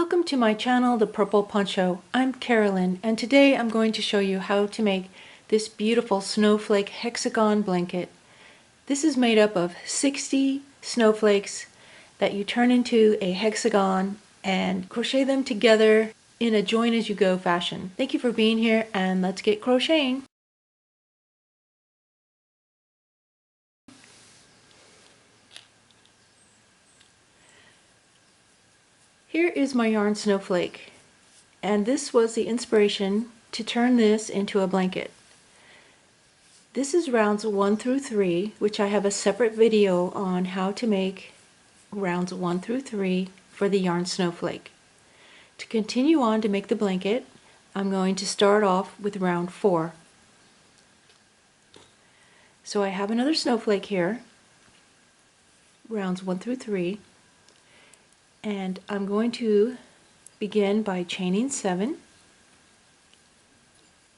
Welcome to my channel, The Purple Poncho. I'm Carolyn, and today I'm going to show you how to make this beautiful Snowflake Hexagon Blanket. This is made up of 60 snowflakes that you turn into a hexagon and crochet them together in a join-as-you-go fashion. Thank you for being here, and let's get crocheting. Here is my yarn Snowflake, and this was the inspiration to turn this into a blanket. This is rounds 1 through 3, which I have a separate video on how to make rounds 1 through 3 for the yarn Snowflake. To continue on to make the blanket, I'm going to start off with round 4. So I have another snowflake here, rounds 1 through 3, and I'm going to begin by chaining 7,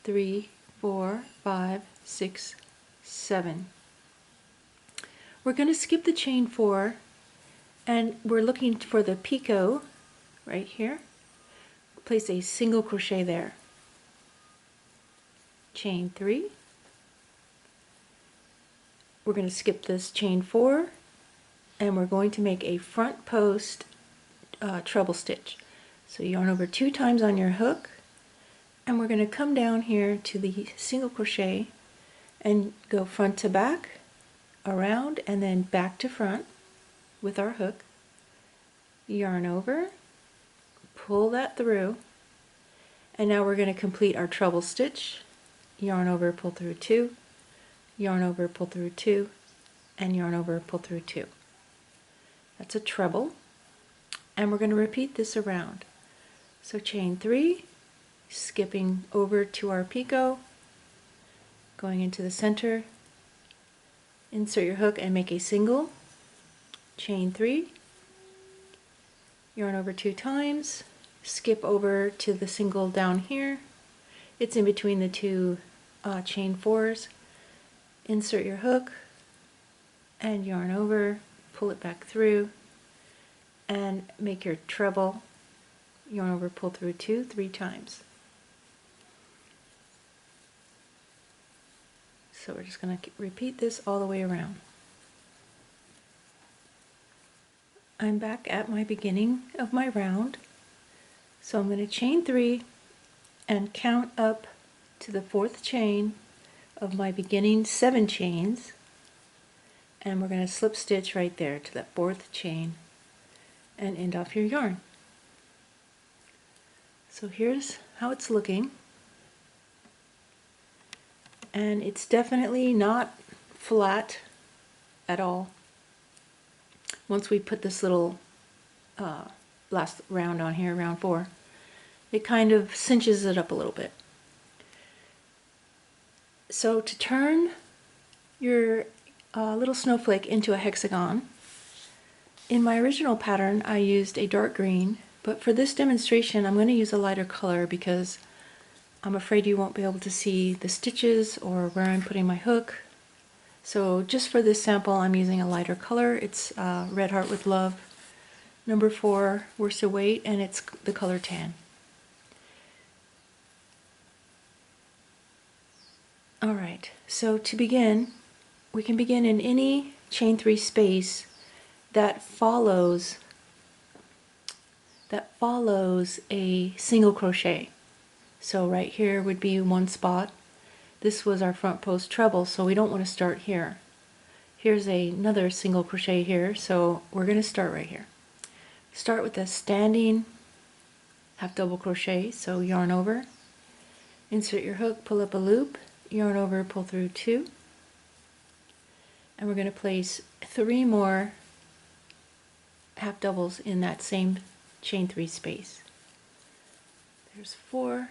3, 4, 5, 6, 7. We're going to skip the chain 4, and we're looking for the picot right here. Place a single crochet there. Chain 3. We're going to skip this chain 4, and we're going to make a front post treble stitch. So yarn over 2 times on your hook, and we're going to come down here to the single crochet and go front to back, around, and then back to front with our hook. Yarn over, pull that through, and now we're going to complete our treble stitch. Yarn over, pull through 2, yarn over, pull through 2, and yarn over, pull through 2. That's a treble, and we're going to repeat this around. So chain 3, skipping over to our picot, going into the center, insert your hook and make a single, chain 3, yarn over 2 times, skip over to the single down here. It's in between the 2 chain 4s. Insert your hook and yarn over, pull it back through, and make your treble. Yarn over, pull through 2, 3 times. So we're just going to repeat this all the way around. I'm back at my beginning of my round, so I'm going to chain 3 and count up to the 4th chain of my beginning 7 chains, and we're going to slip stitch right there to that 4th chain and end off your yarn. So here's how it's looking, and it's definitely not flat at all. Once we put this little last round on here, round 4, it kind of cinches it up a little bit. So to turn your little snowflake into a hexagon, in my original pattern I used a dark green, but for this demonstration I'm going to use a lighter color because I'm afraid you won't be able to see the stitches or where I'm putting my hook. So just for this sample I'm using a lighter color. It's Red Heart with Love, number 4 worsted weight, and it's the color tan. Alright, so to begin, we can begin in any chain 3 space that follows a single crochet. So right here would be one spot. This was our front post treble, so we don't want to start here. Here's another single crochet here, so we're going to start right here. Start with a standing half double crochet, so yarn over, insert your hook, pull up a loop, yarn over, pull through 2, and we're going to place 3 more half doubles in that same chain 3 space. There's 4,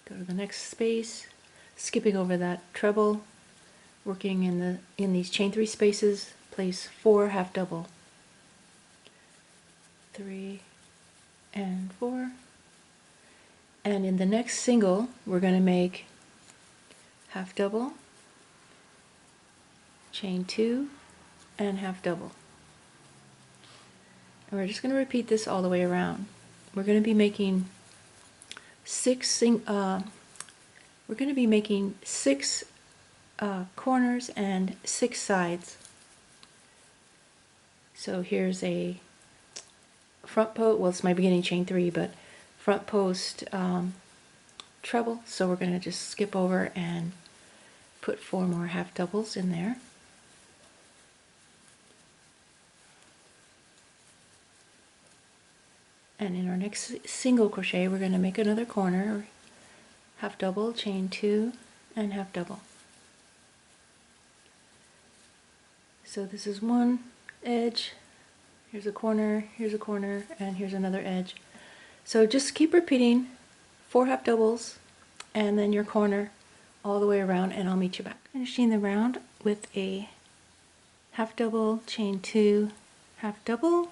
go to the next space, skipping over that treble, working in these chain 3 spaces, place 4 half double, 3 and 4, and in the next single we're going to make half double, chain 2, and half double. And we're just going to repeat this all the way around. we're going to be making six corners and 6 sides. So here's a front post, well, it's my beginning chain 3, but front post treble, so we're going to just skip over and put 4 more half doubles in there. And in our next single crochet, we're going to make another corner, half double, chain 2, and half double. So this is one edge, here's a corner, and here's another edge. So just keep repeating 4 half doubles and then your corner all the way around, and I'll meet you back. Finishing the round with a half double, chain 2, half double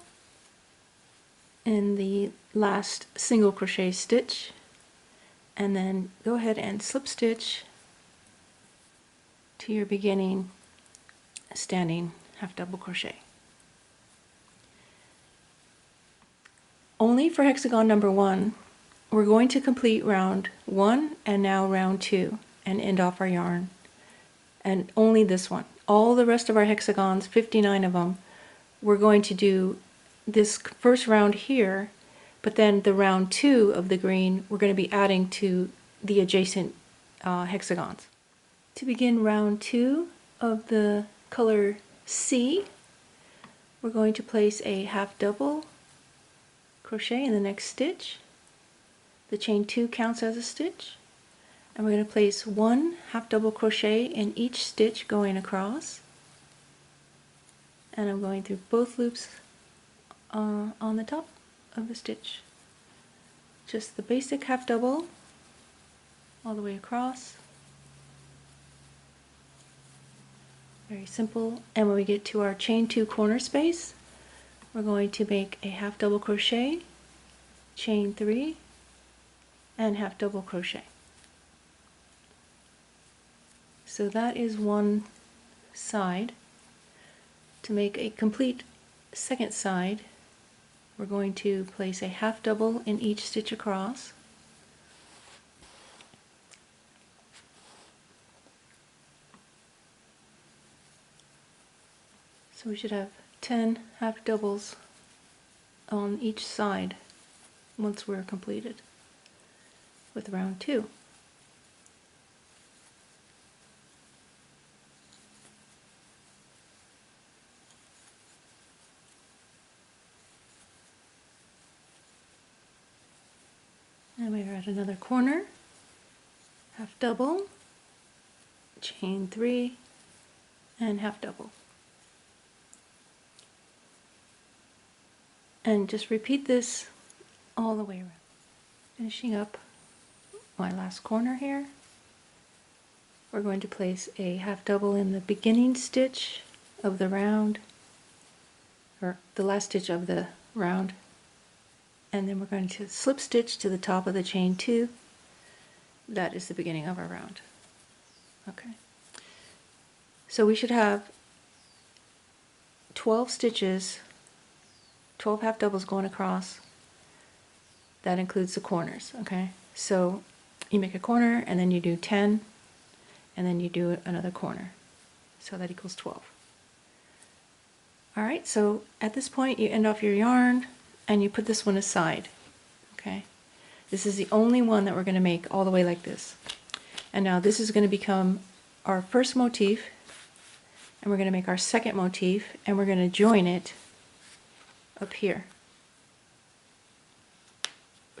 in the last single crochet stitch, and then go ahead and slip stitch to your beginning standing half double crochet. Only for hexagon number 1, we're going to complete round 1 and now round 2 and end off our yarn, and only this one. All the rest of our hexagons, 59 of them, we're going to do this first round here, but then the round 2 of the green we're going to be adding to the adjacent hexagons. To begin round 2 of the color C, we're going to place a half double crochet in the next stitch. The chain 2 counts as a stitch, and we're going to place 1 half double crochet in each stitch going across, and I'm going through both loops on the top of the stitch. Just the basic half double all the way across. Very simple. And when we get to our chain 2 corner space, we're going to make a half double crochet, chain 3, and half double crochet. So that is one side. To make a complete second side, we're going to place a half double in each stitch across. So we should have 10 half doubles on each side once we're completed with round 2. And we're at another corner, half double, chain 3, and half double. And just repeat this all the way around. Finishing up my last corner here, we're going to place a half double in the beginning stitch of the round, or the last stitch of the round, and then we're going to slip stitch to the top of the chain 2. That is the beginning of our round. Okay. So we should have 12 stitches, 12 half doubles going across. That includes the corners, okay? So you make a corner and then you do 10 and then you do another corner. So that equals 12. All right, so at this point you end off your yarn and you put this one aside, okay? This is the only one that we're going to make all the way like this. And now this is going to become our first motif, and we're going to make our second motif, and we're going to join it up here.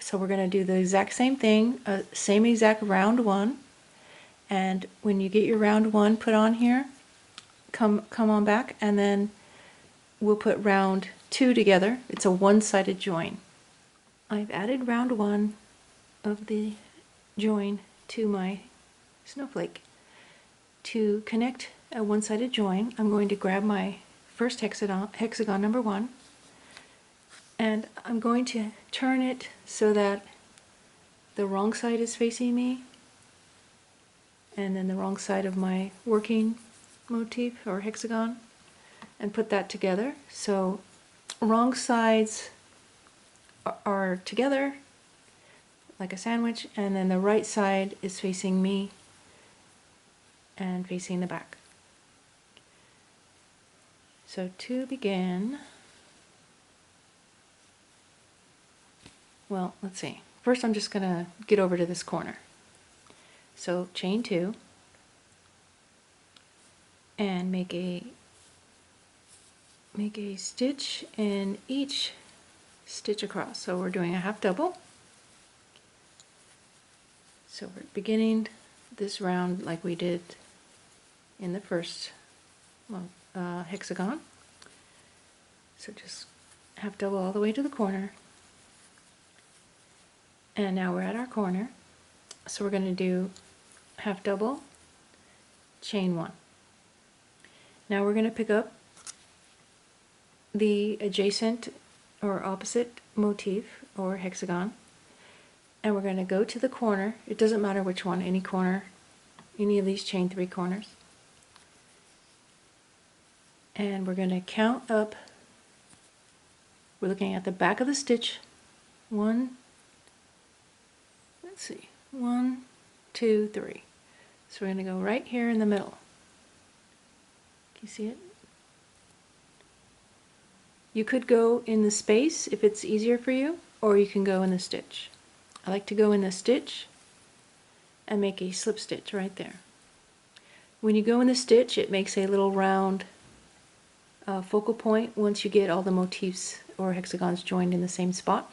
So we're going to do the exact same thing, same exact round 1, and when you get your round 1 put on here, come on back, and then we'll put round 2 together. It's a one-sided join. I've added round 1 of the join to my snowflake. To connect a one-sided join, I'm going to grab my first hexagon number 1, and I'm going to turn it so that the wrong side is facing me, and then the wrong side of my working motif or hexagon, and put that together. So wrong sides are together like a sandwich, and then the right side is facing me and facing the back. So to begin, well, let's see. First I'm just going to get over to this corner. So chain 2 and make a stitch in each stitch across. So we're doing a half double. So we're beginning this round like we did in the first hexagon. So just half double all the way to the corner. And now we're at our corner. So we're going to do half double, chain 1. Now we're going to pick up the adjacent or opposite motif or hexagon, and we're going to go to the corner. It doesn't matter which one, any corner, any of these chain 3 corners. And we're going to count up. We're looking at the back of the stitch. 1, 2, 3. So we're going to go right here in the middle. Can you see it? You could go in the space if it's easier for you, or you can go in the stitch. I like to go in the stitch and make a slip stitch right there. When you go in the stitch, it makes a little round focal point once you get all the motifs or hexagons joined in the same spot.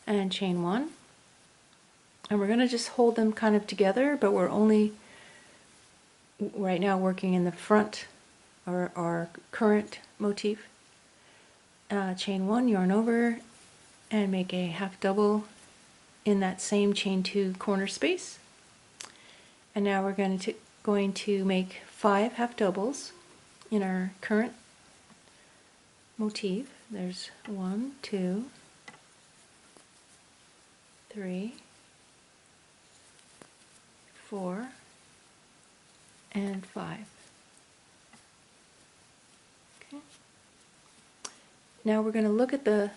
And chain 1. And we're going to just hold them kind of together, but we're only right now working in the front, our current motif. Chain 1, yarn over, and make a half double in that same chain 2 corner space. And now we're going to make 5 half doubles in our current motif. There's 1, 2, 3, 4, and 5. Okay. Now we're going to look at the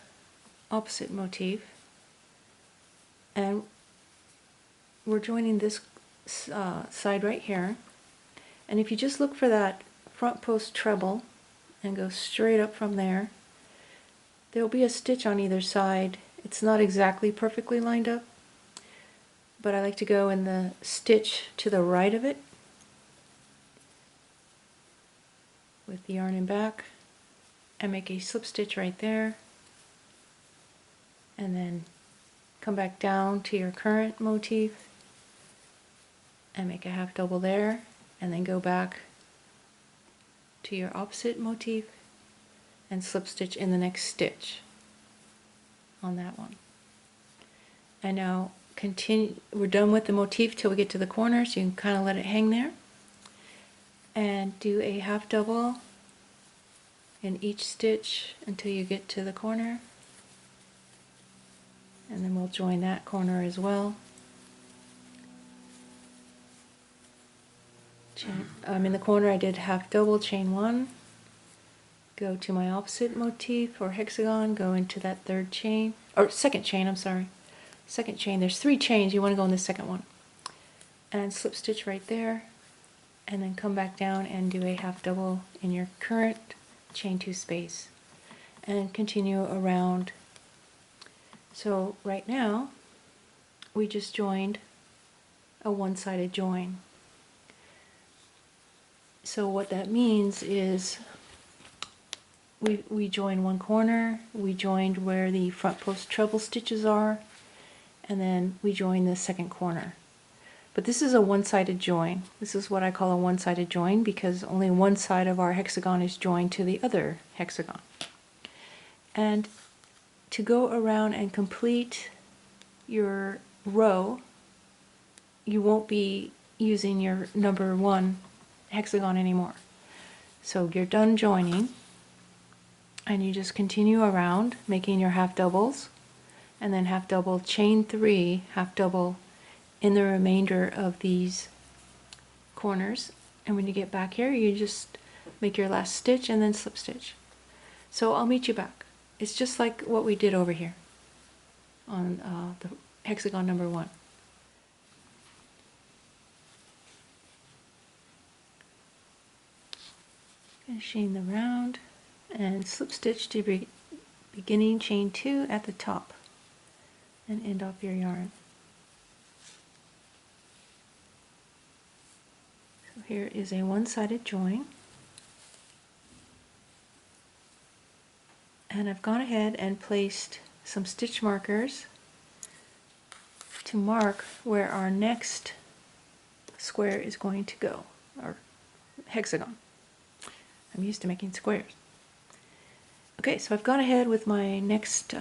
opposite motif, and we're joining this side right here. And if you just look for that front post treble and go straight up from there, there'll be a stitch on either side. It's not exactly perfectly lined up, but I like to go in the stitch to the right of it with the yarn in back and make a slip stitch right there, and then come back down to your current motif and make a half double there, and then go back to your opposite motif and slip stitch in the next stitch on that one. And now continue. We're done with the motif till we get to the corner, so you can kind of let it hang there and do a half double in each stitch until you get to the corner, and then we'll join that corner as well. I'm in the corner. I did half double, chain 1, go to my opposite motif or hexagon, go into that third chain, or second chain, I'm sorry, second chain. There's 3 chains, you want to go in the second one, and slip stitch right there, and then come back down and do a half double in your current chain 2 space and continue around. So right now we just joined a one-sided join. So what that means is we join one corner, we joined where the front post treble stitches are, and then we join the second corner. But this is a one-sided join. This is what I call a one-sided join because only one side of our hexagon is joined to the other hexagon. And to go around and complete your row, you won't be using your number 1 hexagon anymore. So you're done joining, and you just continue around making your half doubles, and then half double, chain 3, half double in the remainder of these corners. And when you get back here, you just make your last stitch and then slip stitch. So I'll meet you back. It's just like what we did over here on the hexagon number 1. Finishing the round and slip stitch to beginning chain 2 at the top and end off your yarn. So here is a one-sided join, and I've gone ahead and placed some stitch markers to mark where our next square is going to go, or hexagon. I'm used to making squares. Okay, so I've gone ahead with my next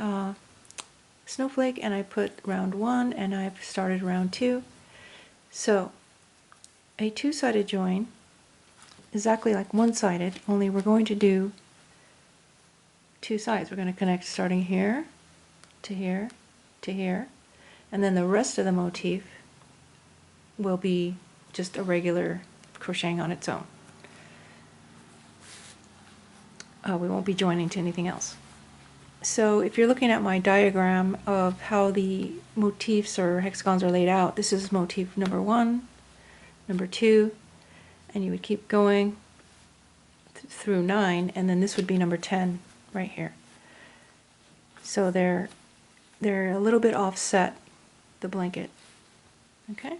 snowflake, and I put round 1 and I've started round 2. So a two-sided join, exactly like one-sided, only we're going to do 2 sides. We're going to connect starting here to here to here, and then the rest of the motif will be just a regular crocheting on its own. We won't be joining to anything else. So if you're looking at my diagram of how the motifs or hexagons are laid out, this is motif number 1, number 2, and you would keep going through 9, and then this would be number 10 right here. So they're a little bit offset, the blanket. Okay?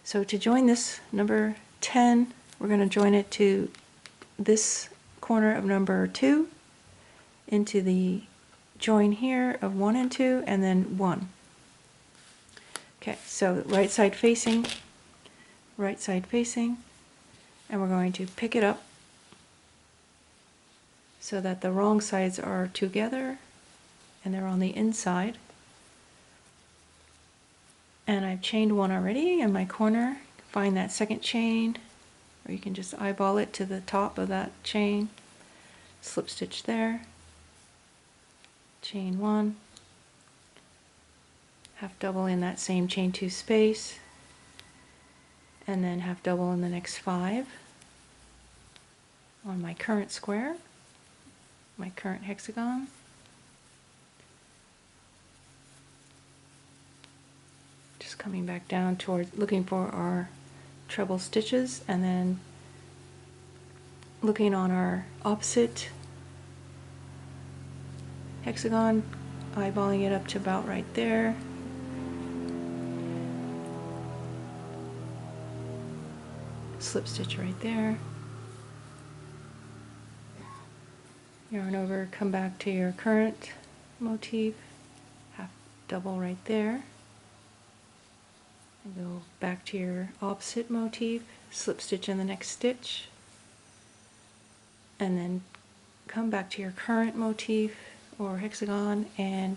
So to join this number 10, we're going to join it to this corner of number 2 into the join here of 1 and 2, and then 1. Okay, so right side facing, and we're going to pick it up so that the wrong sides are together and they're on the inside. And I've chained 1 already in my corner. Find that second chain, or you can just eyeball it to the top of that chain. Slip stitch there, chain 1, half double in that same chain 2 space, and then half double in the next 5 on my current square, my current hexagon. Just coming back down towards looking for our treble stitches, and then looking on our opposite hexagon, eyeballing it up to about right there. Slip stitch right there. Yarn over, come back to your current motif, half double right there. And go back to your opposite motif, slip stitch in the next stitch, and then come back to your current motif or hexagon and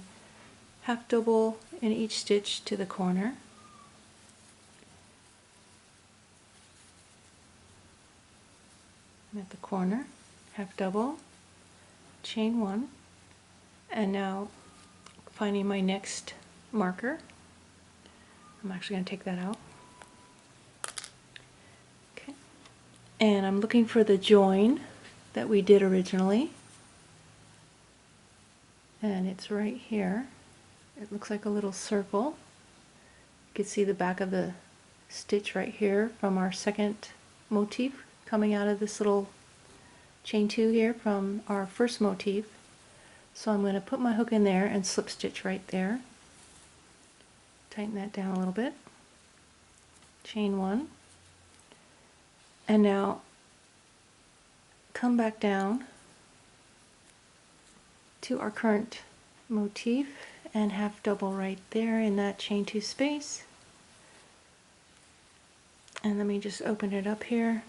half double in each stitch to the corner. And at the corner, half double, chain 1, and now finding my next marker. I'm actually going to take that out. Okay. And I'm looking for the join that we did originally. And it's right here. It looks like a little circle. You can see the back of the stitch right here from our second motif coming out of this little chain 2 here from our first motif. So I'm going to put my hook in there and slip stitch right there. Tighten that down a little bit. Chain 1. And now come back down to our current motif and half double right there in that chain 2 space. And let me just open it up here.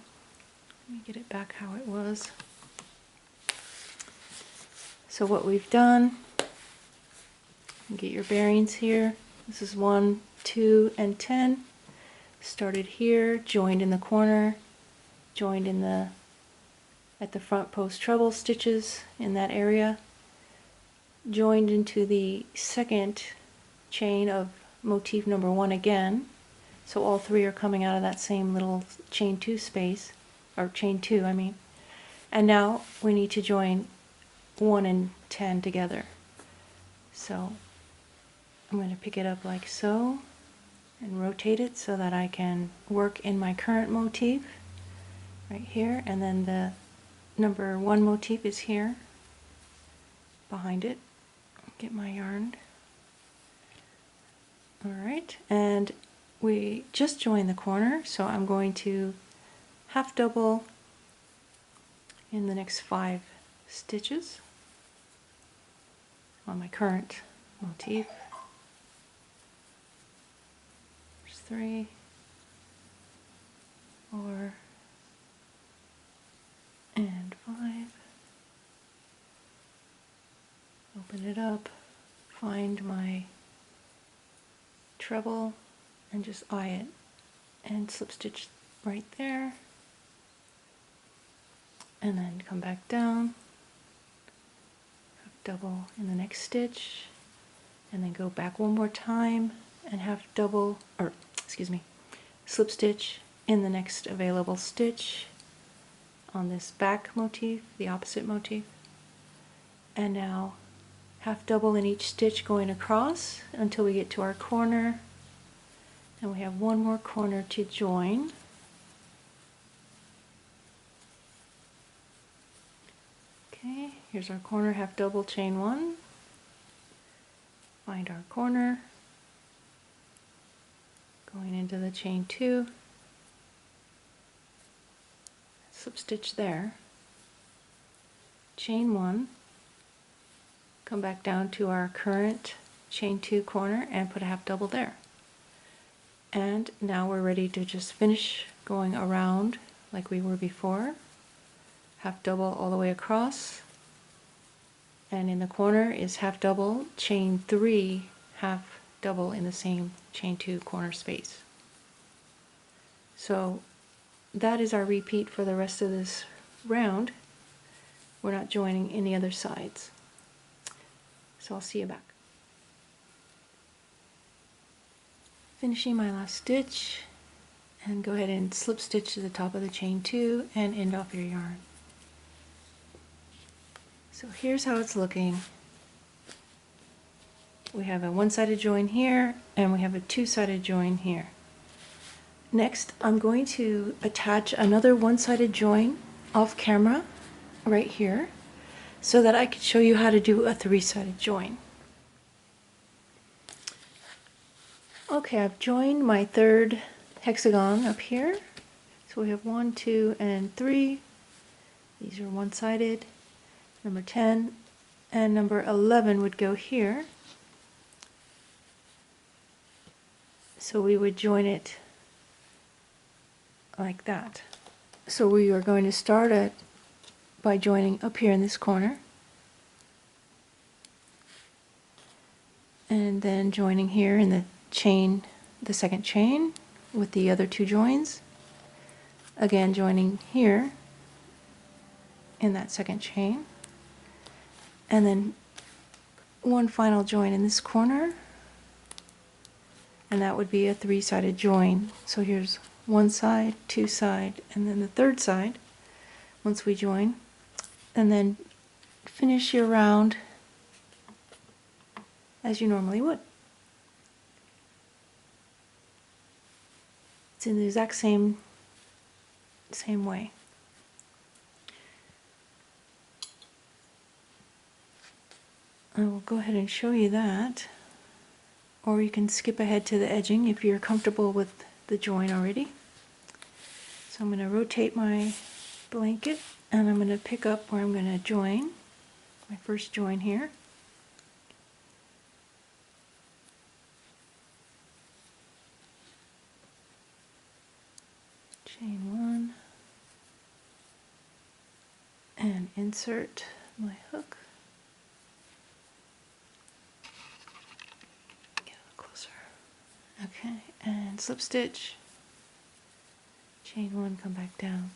Let me get it back how it was. So what we've done, get your bearings here. This is 1, 2, and 10. Started here, joined in the corner, joined in the at the front post treble stitches in that area, joined into the second chain of motif number 1 again. So all 3 are coming out of that same little chain 2 space, or chain 2 I mean. And now we need to join 1 and 10 together. So I'm going to pick it up like so and rotate it so that I can work in my current motif right here, and then the number 1 motif is here behind it. Get my yarn. Alright, and we just joined the corner, so I'm going to half double in the next 5 stitches on my current motif. There's 3, 4, and 5. Open it up, find my treble, and just eye it, and slip stitch right there, and then come back down, half double in the next stitch, and then go back one more time and half double, or excuse me, slip stitch in the next available stitch on this back motif, the opposite motif, and now half double in each stitch going across until we get to our corner, and we have one more corner to join. Okay, here's our corner, half double, chain 1, find our corner, going into the chain 2, slip stitch there, chain 1, come back down to our current chain 2 corner and put a half double there. And now we're ready to just finish going around like we were before. Half double all the way across, and in the corner is half double, chain 3, half double in the same chain 2 corner space. So that is our repeat for the rest of this round. We're not joining any other sides. So I'll see you back. Finishing my last stitch, and go ahead and slip stitch to the top of the chain 2 and end off your yarn. So here's how it's looking. We have a one-sided join here, and we have a two-sided join here. Next, I'm going to attach another one-sided join off camera right here so that I can show you how to do a three-sided join. Okay, I've joined my third hexagon up here. So we have 1, 2, and 3. These are one-sided. Number 10 and number 11 would go here. So we would join it like that. So we are going to start it by joining up here in this corner, and then joining here in the chain, the second chain with the other 2 joins, again joining here in that second chain, and then one final join in this corner, and that would be a three-sided join. So here's one side, two side, and then the third side once we join, and then finish your round as you normally would. It's in the exact same way. I will go ahead and show you that, or you can skip ahead to the edging if you're comfortable with the join already. So I'm going to rotate my blanket, and I'm going to pick up where I'm going to join, my first join here. Chain 1, and insert my hook. Get a little closer. Okay, and slip stitch, chain 1, come back down.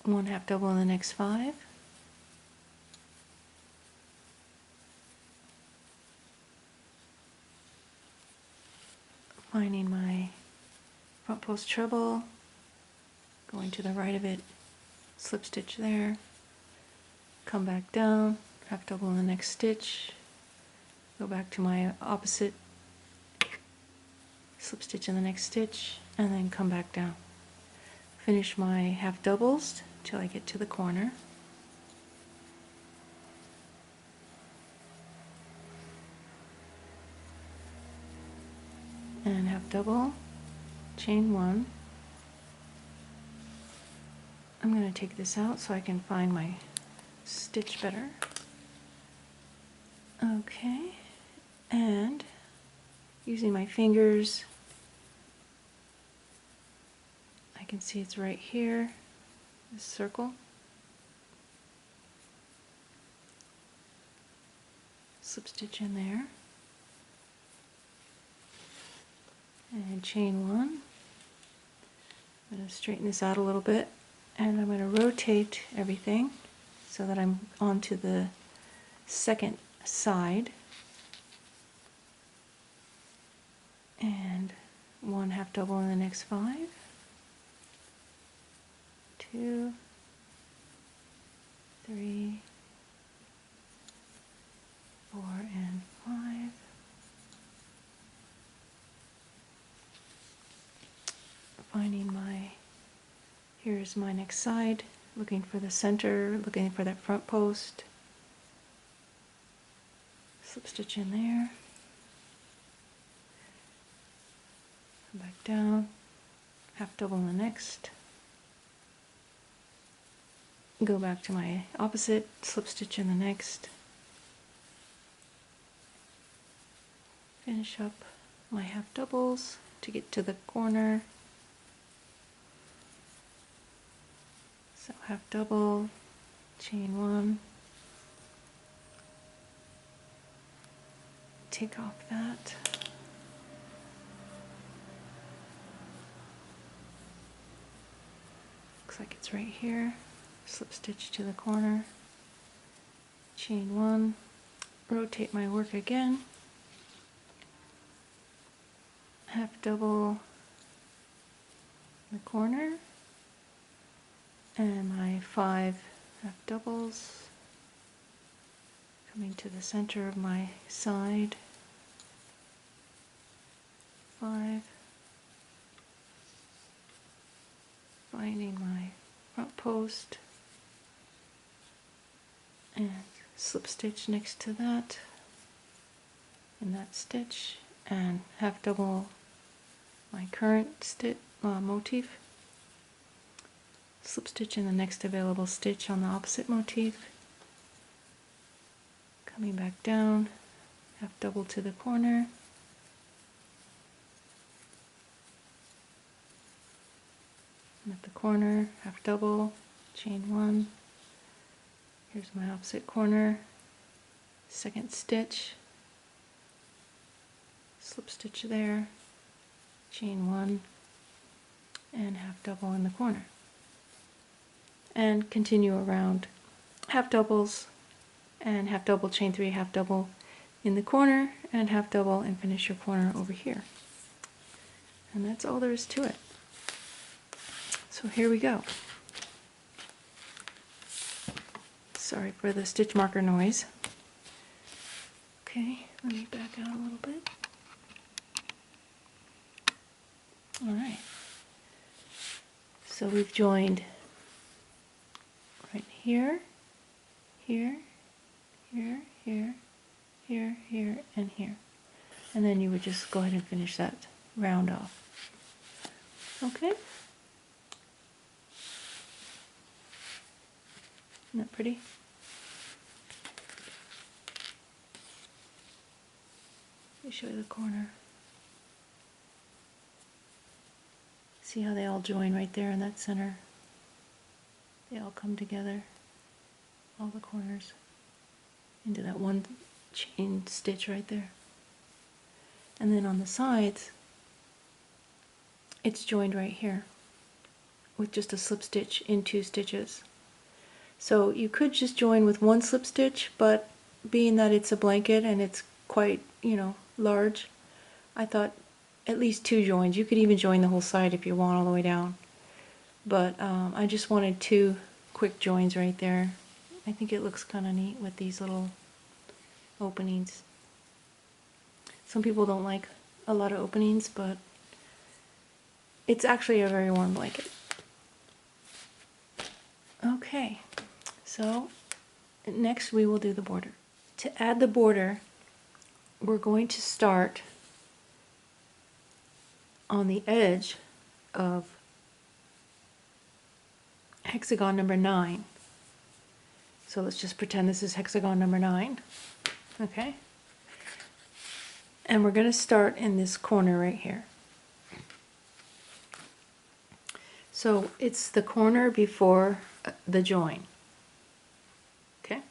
One half double in the next 5. Finding my front post treble, going to the right of it, slip stitch there, come back down, half double in the next stitch, go back to my opposite, slip stitch in the next stitch, and then come back down. Finish my half doubles till I get to the corner. And half double, chain one. I'm going to take this out so I can find my stitch better. Okay, and using my fingers, I can see it's right here, this circle. Slip stitch in there. And chain one. I'm going to straighten this out a little bit, and I'm going to rotate everything so that I'm onto the second side. And one half double in the next 5, 2, 3, 4, and 5. Finding my, here's my next side, looking for the center, looking for that front post, slip stitch in there, come back down, half double in the next, go back to my opposite, slip stitch in the next, finish up my half doubles to get to the corner. So half double, chain one, take off that, looks like it's right here, slip stitch to the corner, chain one, rotate my work again, half double in the corner, and my 5 half doubles coming to the center of my side, 5, finding my front post and slip stitch next to that in that stitch, and half double my current stitch motif, slip stitch in the next available stitch on the opposite motif, coming back down, half double to the corner, and at the corner, half double, chain one, here's my opposite corner, second stitch, slip stitch there, chain one, and half double in the corner. And continue around half doubles and half double, chain 3, half double in the corner, and half double, and finish your corner over here. And that's all there is to it. So here we go. Sorry for the stitch marker noise. Okay, let me back out a little bit. Alright, so we've joined right here, here, here, here, here, here, and here. And then you would just go ahead and finish that round off. Okay? Isn't that pretty? Let me show you the corner. See how they all join right there in that center? They all come together, all the corners, into that one chain stitch right there. And then on the sides, it's joined right here with just a slip stitch in 2 stitches. So you could just join with 1 slip stitch, but being that it's a blanket and it's quite, large, I thought at least 2 joins. You could even join the whole side if you want all the way down. but I just wanted 2 quick joins right there. I think it looks kind of neat with these little openings. Some people don't like a lot of openings, but it's actually a very warm blanket. Okay, so next we will do the border. To add the border, we're going to start on the edge of hexagon number 9. So let's just pretend this is hexagon number 9. Okay? And we're going to start in this corner right here. So it's the corner before the join. Okay?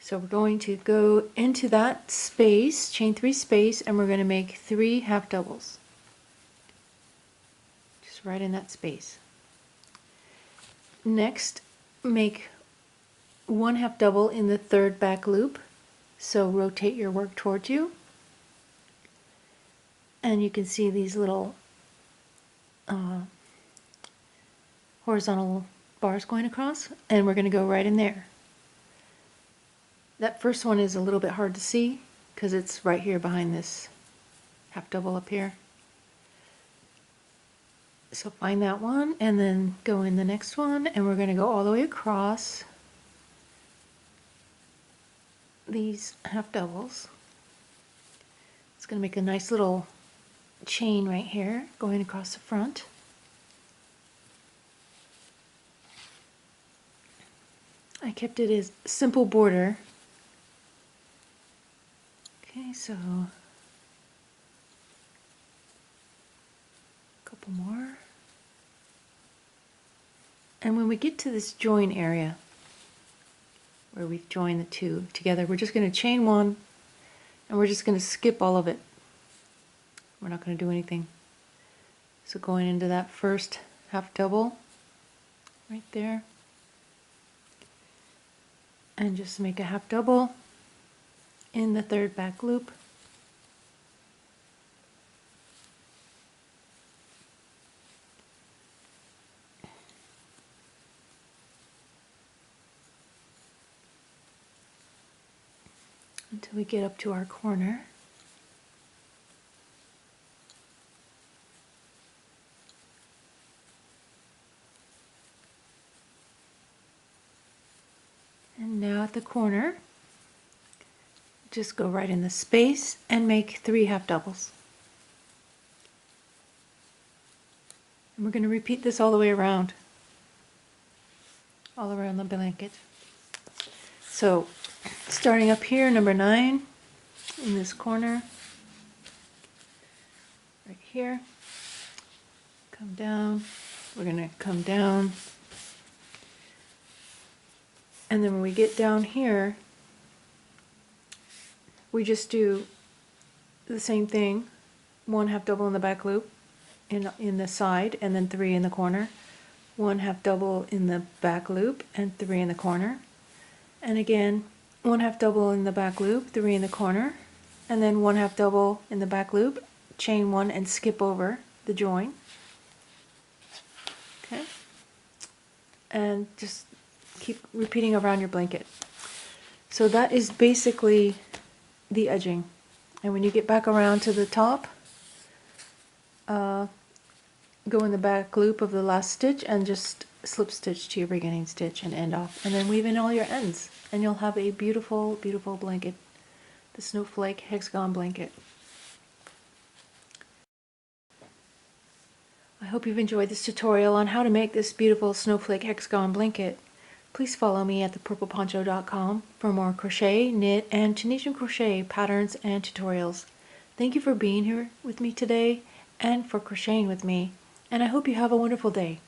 So we're going to go into that space, chain 3 space, and we're going to make 3 half doubles. Just right in that space. Next, make 1 half double in the 3rd back loop. So rotate your work towards you. And you can see these little horizontal bars going across, and we're going to go right in there. That first one is a little bit hard to see because it's right here behind this half double up here. So find that one and then go in the next one, and we're going to go all the way across these half doubles. It's going to make a nice little chain right here going across the front. I kept it as simple border. Okay, so a couple more. And when we get to this join area where we've joined the 2 together, we're just going to chain 1 and we're just going to skip all of it. We're not going to do anything. So going into that first half double right there, and just make a half double in the 3rd back loop. Until we get up to our corner. And now at the corner, just go right in the space and make 3 half doubles. And we're going to repeat this all the way around. All around the blanket. So starting up here, number 9, in this corner, right here, come down, we're going to come down, and then when we get down here, we just do the same thing, 1 half double in the back loop, in the side, and then 3 in the corner, 1 half double in the back loop, and 3 in the corner, and again, 1 half double in the back loop, 3 in the corner, and then 1 half double in the back loop, chain 1 and skip over the join. Okay, and just keep repeating around your blanket. So that is basically the edging. And when you get back around to the top, go in the back loop of the last stitch and just slip stitch to your beginning stitch and end off, and then weave in all your ends, and you'll have a beautiful, beautiful blanket, the Snowflake Hexagon Blanket. I hope you've enjoyed this tutorial on how to make this beautiful Snowflake Hexagon Blanket. Please follow me at thepurpleponcho.com for more crochet, knit, and Tunisian crochet patterns and tutorials. Thank you for being here with me today and for crocheting with me, and I hope you have a wonderful day.